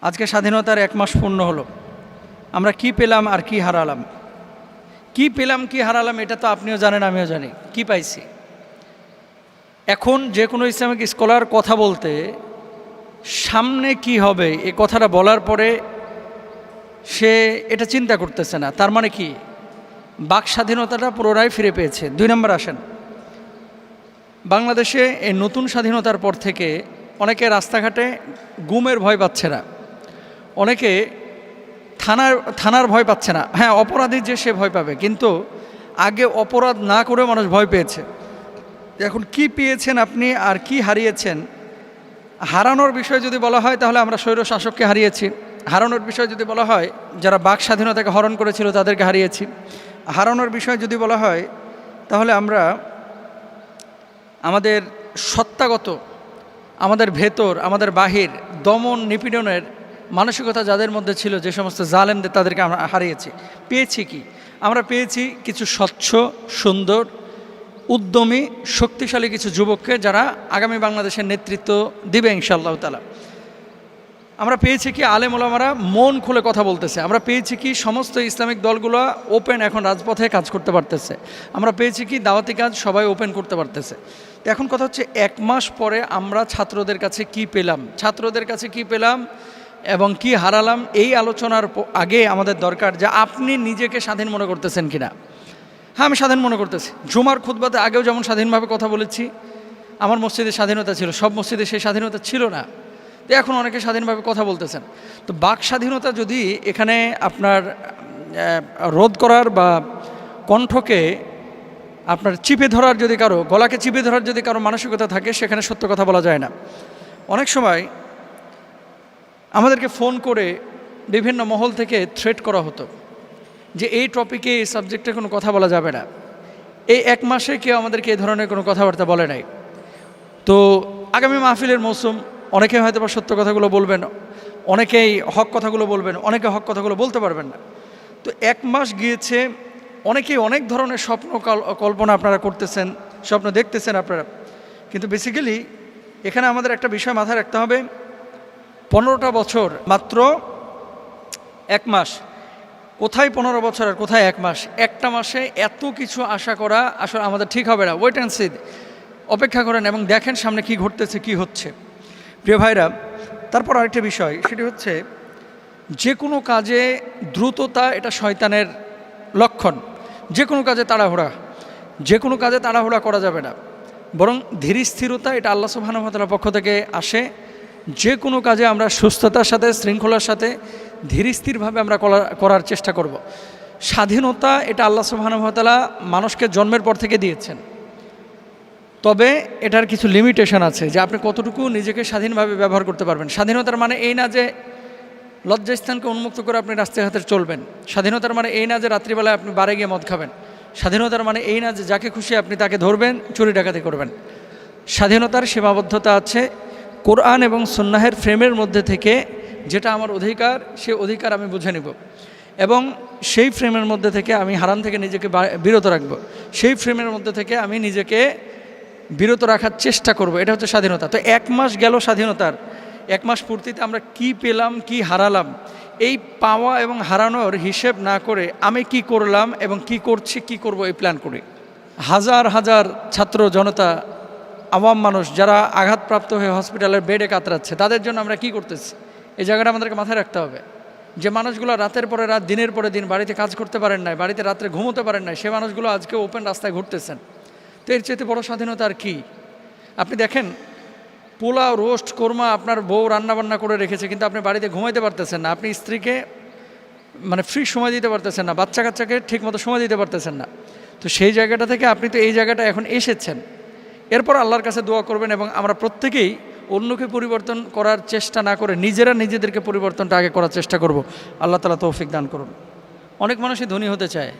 আজকে স্বাধীনতার 1 মাস পূর্ণ হলো। আমরা কি পেলাম আর কি হারালাম? কি পেলাম কি হারালাম এটা তো আপনিও জানেন, আমিও জানি। কি পাইছি? এখন যে কোনো ইসলামিক স্কলার কথা বলতে সামনে কি হবে এই কথাটা বলার পরে সে এটা চিন্তা করতেছে না। তার মানে কি? বাক স্বাধীনতাটা পুনরায় ফিরে পেয়েছে। 2 নম্বর আসেন, বাংলাদেশে এই নতুন স্বাধীনতার পর থেকে অনেকে রাস্তাঘাটে গুমের ভয় পাচ্ছে না, অনেকে থানার ভয় পাচ্ছে না। হ্যাঁ, অপরাধী যে সে ভয় পাবে, কিন্তু আগে অপরাধ না করে মানুষ ভয় পেয়েছে। এখন কি পেয়েছেন আপনি আর কি হারিয়েছেন? হারানোর বিষয় যদি বলা হয় তাহলে আমরা স্বৈর শাসককে হারিয়েছি। হারানোর বিষয় যদি বলা হয় যারা বাক স্বাধীনতাকে হরণ করেছিল তাদেরকে হারিয়েছি। হারানোর বিষয় যদি বলা হয় তাহলে আমরা আমাদের সত্তাগত, আমাদের ভেতর, আমাদের বাহির দমন নিপীড়নের মানসিকতা যাদের মধ্যে ছিল, যে সমস্ত জালেমদের, তাদেরকে আমরা হারিয়েছি। পেয়েছি কি? আমরা পেয়েছি কিছু স্বচ্ছ, সুন্দর, উদ্যমী, শক্তিশালী কিছু যুবককে যারা আগামী বাংলাদেশের নেতৃত্ব দিবে ইনশাআল্লাহ তাআলা। আমরা পেয়েছি কি আলেম ওলামারা মন খুলে কথা বলতেছে। আমরা পেয়েছি কি সমস্ত ইসলামিক দলগুলো ওপেন এখন রাজপথে কাজ করতে পারতেছে। আমরা পেয়েছি কি দাওয়াতি কাজ সবাই ওপেন করতে পারতেছে। তো এখন কথা হচ্ছে 1 মাস পরে আমরা ছাত্রদের কাছে কি পেলাম, ছাত্রদের কাছে কি পেলাম এবং কি হারালাম, এই আলোচনার আগে আমাদের দরকার যে আপনি নিজেকে স্বাধীন মনে করতেছেন কিনা। হ্যাঁ, আমি স্বাধীন মনে করতেছি। জুমার খুতবাতে আগেও যেমন স্বাধীনভাবে কথা বলেছি, আমার মসজিদে স্বাধীনতা ছিল, সব মসজিদে সেই স্বাধীনতা ছিল না। তো এখন অনেকে স্বাধীনভাবে কথা বলতেছেন। তো বাক স্বাধীনতা যদি এখানে আপনার রোধ করার বা কণ্ঠকে আপনার চিপে ধরার, যদি কারো গলাকে চিপে ধরার যদি কারো মানসিকতা থাকে, সেখানে সত্য কথা বলা যায় না। অনেক সময় আমাদেরকে ফোন করে বিভিন্ন মহল থেকে থ্রেট করা হতো যে এই টপিকে, এই সাবজেক্টে কোনো কথা বলা যাবে না। এই 1 মাসে কেউ আমাদেরকে এই ধরনের কোনো কথাবার্তা বলে নাই। তো আগামী মাহফিলের মৌসুম, অনেকে হয়তো বা সত্য কথাগুলো বলবেন, অনেকেই হক কথাগুলো বলবেন, অনেকে হক কথাগুলো বলতে পারবেন না। তো 1 মাস গিয়েছে, অনেকেই অনেক ধরনের স্বপ্ন কল্পনা আপনারা করতেছেন, স্বপ্ন দেখতেছেন আপনারা। কিন্তু বেসিক্যালি এখানে আমাদের একটা বিষয় মাথায় রাখতে হবে, 15টা বছর মাত্র 1 মাস। কোথায় 15 বছর আর কোথায় 1 মাস? একটা মাসে এত কিছু আশা করা আসলে আমাদের ঠিক হবে না। ওয়েট অ্যান্ড সি, অপেক্ষা করেন এবং দেখেন সামনে কি ঘটতেছে, কি হচ্ছে। প্রিয় ভাইরা, তারপর আরেকটা বিষয়, সেটি হচ্ছে যে কোনো কাজে দ্রুততা এটা শয়তানের লক্ষণ। যে কোনো কাজে তাড়াহুড়া করা যাবে না, বরং ধীর স্থিরতা এটা আল্লাহ সুবহানাহু ওয়া তাআলার পক্ষ থেকে আসে। যে কোনো কাজে আমরা সুস্থতার সাথে, শৃঙ্খলার সাথে, ধীর স্থিরভাবে আমরা করার চেষ্টা করব। স্বাধীনতা এটা আল্লাহ সুবহানাহু ওয়া তাআলা মানুষকে জন্মের পর থেকে দিয়েছেন, তবে এটার কিছু লিমিটেশন আছে যে আপনি কতটুকু নিজেকে স্বাধীনভাবে ব্যবহার করতে পারবেন। স্বাধীনতার মানে এই না যে লজ্জাস্থানকে উন্মুক্ত করে আপনি রাস্তাঘাটে চলবেন। স্বাধীনতার মানে এই না যে রাত্রিবেলায় আপনি বারে গিয়ে মদ খাবেন। স্বাধীনতার মানে এই না যে যাকে খুশি আপনি তাকে ধরবেন, চুরি ডাকাতি করবেন। স্বাধীনতার সীমাবদ্ধতা আছে কোরআন এবং সুন্নাহের ফ্রেমের মধ্যে থেকে। যেটা আমার অধিকার, সে অধিকার আমি বুঝে নিব এবং সেই ফ্রেমের মধ্যে থেকে আমি হারাম থেকে নিজেকে বিরত রাখব। সেই ফ্রেমের মধ্যে থেকে আমি নিজেকে বিরত রাখার চেষ্টা করব। এটা হচ্ছে স্বাধীনতা। তো 1 মাস গেল স্বাধীনতার, 1 মাস পূর্তিতে আমরা কি পেলাম, কি হারালাম, এই পাওয়া এবং হারানোর হিসেব না করে আমি কি করলাম এবং কি করছি, কি করব, এই প্ল্যান করি। হাজার হাজার ছাত্র জনতা, আওয়াম মানুষ যারা আঘাতপ্রাপ্ত হয়ে হসপিটালের বেডে কাতরাচ্ছে, তাদের জন্য আমরা কি করতেছি, এই জায়গাটা আমাদেরকে মাথায় রাখতে হবে। যে মানুষগুলো রাতের পরে রাত, দিনের পরে দিন বাড়িতে কাজ করতে পারেন নাই, বাড়িতে রাত্রে ঘুমোতে পারেন নাই, সে মানুষগুলো আজকে ওপেন রাস্তায় ঘুরতেছেন। তো এর চেয়ে বড় স্বাধীনতা আর কি? আপনি দেখেন, পোলাও, রোস্ট, কোরমা আপনার বউ রান্নাবান্না করে রেখেছে, কিন্তু আপনি বাড়িতে ঘুমাইতে পারতেছেন না, আপনি স্ত্রীকে ফ্রি সময় দিতে পারতেছেন না, বাচ্চা কাচ্চাকে ঠিকমতো সময় দিতে পারতেছেন না। তো সেই জায়গাটা থেকে আপনি তো এই জায়গাটা এখন এসেছেন। এরপর আল্লাহর কাছে দোয়া করবেন এবং আমরা প্রত্যেকেই অন্যকে পরিবর্তন করার চেষ্টা না করে নিজেদেরকে পরিবর্তনটা আগে করার চেষ্টা করব। আল্লাহ তাআলা তৌফিক দান করুন। অনেক মানুষই ধনী হতে চায়,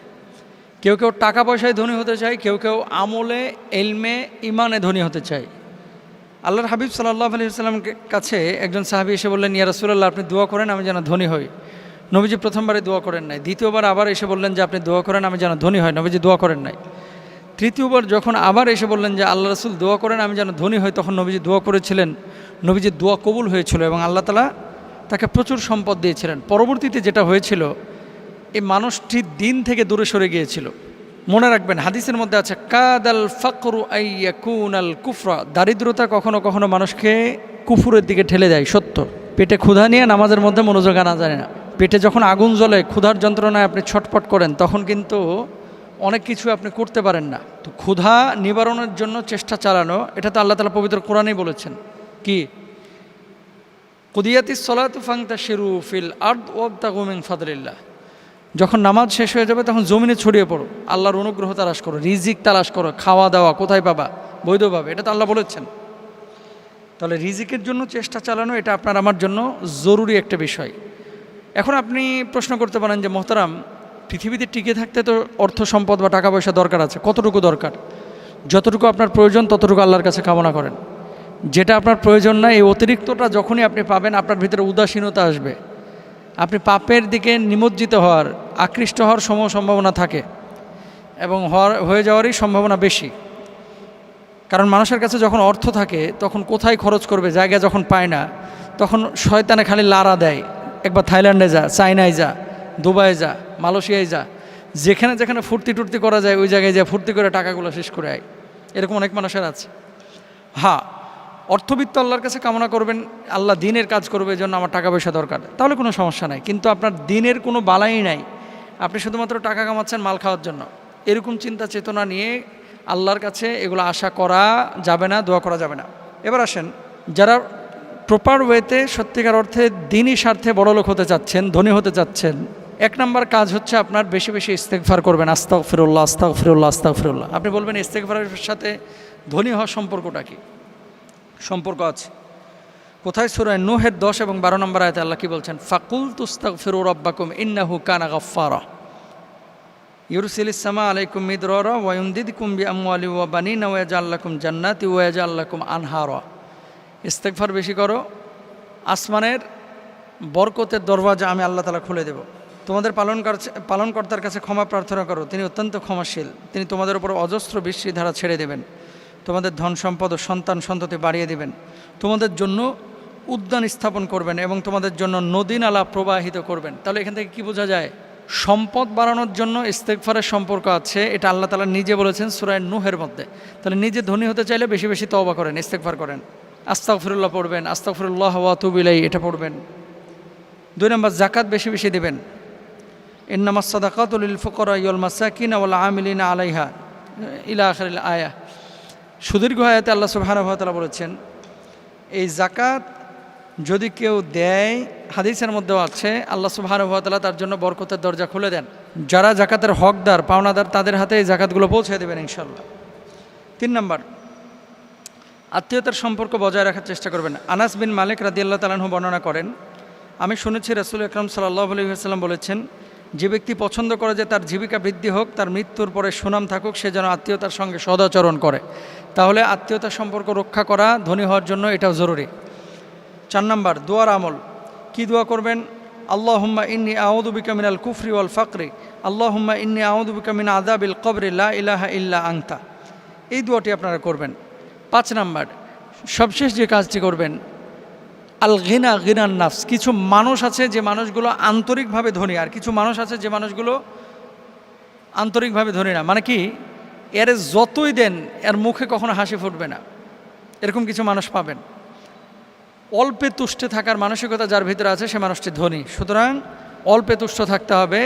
কেউ কেউ টাকা পয়সায় ধনী হতে চায়, কেউ কেউ আমলে, এলমে, ইমানে ধনী হতে চায়। আল্লাহর হাবিব সাল্লাল্লাহু আলাইহি ওয়াসাল্লামের কাছে একজন সাহাবী এসে বললেন, ইয়া রাসূলুল্লাহ, আপনি দোয়া করেন আমি যেন ধনী হই। নবীজি প্রথমবারে দোয়া করেন নাই, দ্বিতীয়বার আবার এসে বললেন যে আপনি দোয়া করেন আমি যেন ধনী হয়। নবীজি দোয়া করেন নাই। তৃতীয়বার যখন আবার এসে বললেন যে আল্লাহ রাসূল দোয়া করেন আমি যেন ধনী হই, তখন নবীজি দোয়া করেছিলেন। নবীজির দোয়া কবুল হয়েছিল এবং আল্লাহ তাআলা তাকে প্রচুর সম্পদ দিয়েছিলেন। পরবর্তীতে যেটা হয়েছিল, এই মানুষটি দিন থেকে দূরে সরে গিয়েছিল। মনে রাখবেন, হাদিসের মধ্যে আছে কাদাল ফাকরু আইয়াকুনাল কুফরা, দারিদ্রতা কখনো কখনো মানুষকে কুফুরের দিকে ঠেলে দেয়। সত্য। পেটে ক্ষুধা নিয়ে নামাজের মধ্যে মনোযোগ আনা যায় না। পেটে যখন আগুন জ্বলে, ক্ষুধার যন্ত্রণায় আপনি ছটফট করেন, তখন কিন্তু অনেক কিছু আপনি করতে পারেন না। তো ক্ষুধা নিবারণের জন্য চেষ্টা চালানো, এটা তো আল্লাহ তাআলা পবিত্র কোরআনেই বলেছেন। কি? কুদিয়াতিস সলাতু ফান্তাশিরু ফিল আরদ ওয়াবতাগু মিন ফাদলিল্লাহ। যখন নামাজ শেষ হয়ে যাবে তখন জমিনে ছড়িয়ে পড়ো, আল্লাহর অনুগ্রহ তালাশ করো, রিজিক তালাশ করো, খাওয়া দাওয়া কোথায় পাবা? বৈধভাবে। এটা তো আল্লাহ বলেছেন। তাহলে রিজিকের জন্য চেষ্টা চালানো, এটা আপনার আমার জন্য জরুরি একটা বিষয়। এখন আপনি প্রশ্ন করতে পারেন যে মোহতারাম, পৃথিবীতে টিকে থাকতে তো অর্থ সম্পদ বা টাকা পয়সা দরকার আছে। কতটুকু দরকার? যতটুকু আপনার প্রয়োজন ততটুকু আল্লাহর কাছে কামনা করেন। যেটা আপনার প্রয়োজন না, এই অতিরিক্তটা যখনই আপনি পাবেন, আপনার ভিতরে উদাসীনতা আসবে, আপনি পাপের দিকে নিমজ্জিত হওয়ার, আকৃষ্ট হওয়ার সম্ভাবনা থাকে, এবং হয়ে যাওয়ারই সম্ভাবনা বেশি। কারণ মানুষের কাছে যখন অর্থ থাকে, তখন কোথায় খরচ করবে জায়গা যখন পায় না, তখন শয়তানে খালি লারা দেয়, একবার থাইল্যান্ডে যা, চায়নায় যা, দুবাই যা, মালয়েশিয়ায় যা, যেখানে যেখানে ফুর্তি টুর্তি করা যায় ওই জায়গায় যা ফুর্তি করে টাকাগুলো শেষ করে আয়। এরকম অনেক মানুষের আছে। হ্যাঁ, অর্থবিত্ত আল্লাহর কাছে কামনা করবেন, আল্লাহ দিনের কাজ করবে, এই জন্য আমার টাকা পয়সা দরকার, তাহলে কোনো সমস্যা নাই। কিন্তু আপনার দিনের কোনো বালাই নাই, আপনি শুধুমাত্র টাকা কামাচ্ছেন মাল খাওয়ার জন্য, এরকম চিন্তা চেতনা নিয়ে আল্লাহর কাছে এগুলো আশা করা যাবে না, দোয়া করা যাবে না। এবার আসেন, যারা প্রপার ওয়েতে সত্যিকার অর্থে দিনই স্বার্থে বড়লোক হতে চাচ্ছেন, ধনী হতে চাচ্ছেন, এক নম্বর কাজ হচ্ছে আপনার বেশি বেশি ইস্তেগফার করবেন। আস্তাগফিরুল্লাহ, আস্তাগফিরুল্লাহ, আস্তাগফিরুল্লাহ। আপনি বলবেন ইস্তেগফারের সাথে ধনী হওয়ার সম্পর্কটা কি? সম্পর্ক আছে। কোথায়? সূরা নূহের 10 এবং 12 নম্বর আয়াতে আল্লাহ কি বলছেন? ফাকুলতু আস্তাগফিরু রাব্বাকুম ইন্নাহু কানা গাফফারা ইউরসিলিস সামা আলাইকুম মিদরারা ওয়া ইউমদিদকুম বিআমওয়ালি ওয়া বানিনা ওয়া ইয়াজআল লাকুম জান্নাতি ওয়া ইয়াজআল লাকুম আনহারা। ইস্তেগফার বেশি করো, আসমানের বরকতের দরওয়াজা আমি আল্লাহ তাআলা খুলে দেব। তোমাদের পালনকর্তার কাছে ক্ষমা প্রার্থনা করো, তিনি অত্যন্ত ক্ষমাশীল, তিনি তোমাদের উপর অজস্র বৃষ্টির ধারা ছেড়ে দেবেন, তোমাদের ধন সম্পদ ও সন্তান সন্ততি বাড়িয়ে দেবেন, তোমাদের জন্য উদ্যান স্থাপন করবেন এবং তোমাদের জন্য নদী নালা প্রবাহিত করবেন। তাহলে এখান থেকে কি বোঝা যায়? সম্পদ বাড়ানোর জন্য ইস্তেগফারের সম্পর্ক আছে, এটা আল্লাহ তাআলা নিজে বলেছেন সূরা নূহের মধ্যে। তাহলে নিজে ধনী হতে চাইলে বেশি বেশি তওবা করেন, ইস্তেগফার করেন, আস্তাগফিরুল্লাহ পড়বেন, আস্তাগফিরুল্লাহ ওয়া আতুবু ইলাইহি এটা পড়বেন। 2 নম্বর, যাকাত বেশি বেশি দেবেন। ইন্নামাস সাদাকাতু লিল ফুকারা ওয়াল মাসাকিন ওয়াল আমিলিনা আলাইহা ইলা আখিরিল আয়াহ। সুদীর্ঘ আয়াতে আল্লাহ সুবহানাহু ওয়া তাআলা বলেছেন, এই যাকাত যদি কেউ দেয়, হাদিসের মধ্যেও আছে, আল্লাহ সুবহানাহু ওয়া তাআলা তার জন্য বরকতের দরজা খুলে দেন। যারা যাকাতের হকদার, পাওনাদার, তাদের হাতে এই যাকাতগুলো পৌঁছে দেবেন ইনশাআল্লাহ। 3 নম্বর, আত্মীয়তার সম্পর্ক বজায় রাখার চেষ্টা করবেন। আনাস বিন মালিক রাদিয়াল্লাহু তাআলা আনহু বর্ণনা করেন, আমি শুনেছি রাসূল আকরাম সাল্লাল্লাহু আলাইহি ওয়াসাল্লাম বলেছেন, যে ব্যক্তি পছন্দ করে যে তার জীবিকা বৃদ্ধি হোক, তার মৃত্যুর পরে সুনাম থাকুক, সে যেন আত্মীয়তার সঙ্গে সদাচরণ করে। তাহলে আত্মীয়তার সম্পর্ক রক্ষা করা ধনী হওয়ার জন্য এটাও জরুরি। 4 নম্বর, দোয়ার আমল। কি দোয়া করবেন? আল্লাহুম্মা ইন্নী আউযু বিকা মিনাল কুফরি ওয়াল ফাকরি, আল্লাহুম্মা ইন্নী আউযু বিকা মিন আযাবিল কবরি লা ইলাহা ইল্লা আনতা। এই দোয়াটি আপনারা করবেন। 5 নম্বর, সবশেষ যে কাজটি করবেন, আল গিনা গিনান নাফস। কিছু মানুষ আছে যে মানুষগুলো আন্তরিকভাবে ধনী, আর কিছু মানুষ আছে যে মানুষগুলো আন্তরিকভাবে ধনী না। মানে কি, এর যতই দেন এর মুখে কখনো হাসি ফুটবে না, এরকম কিছু মানুষ পাবেন। অল্পে তুষ্টে থাকার মানসিকতা যার ভিতরে আছে সে মানুষটি ধনী। সুতরাং অল্পে তুষ্ট থাকতে হবে,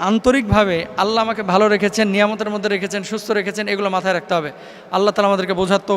আন্তরিকভাবে আল্লাহ আমাকে ভালো রেখেছেন, নিয়ামতের মধ্যে রেখেছেন, সুস্থ রেখেছেন, এগুলো মাথায় রাখতে হবে। আল্লাহ তাআলা আমাদেরকে বোঝার তৌফিক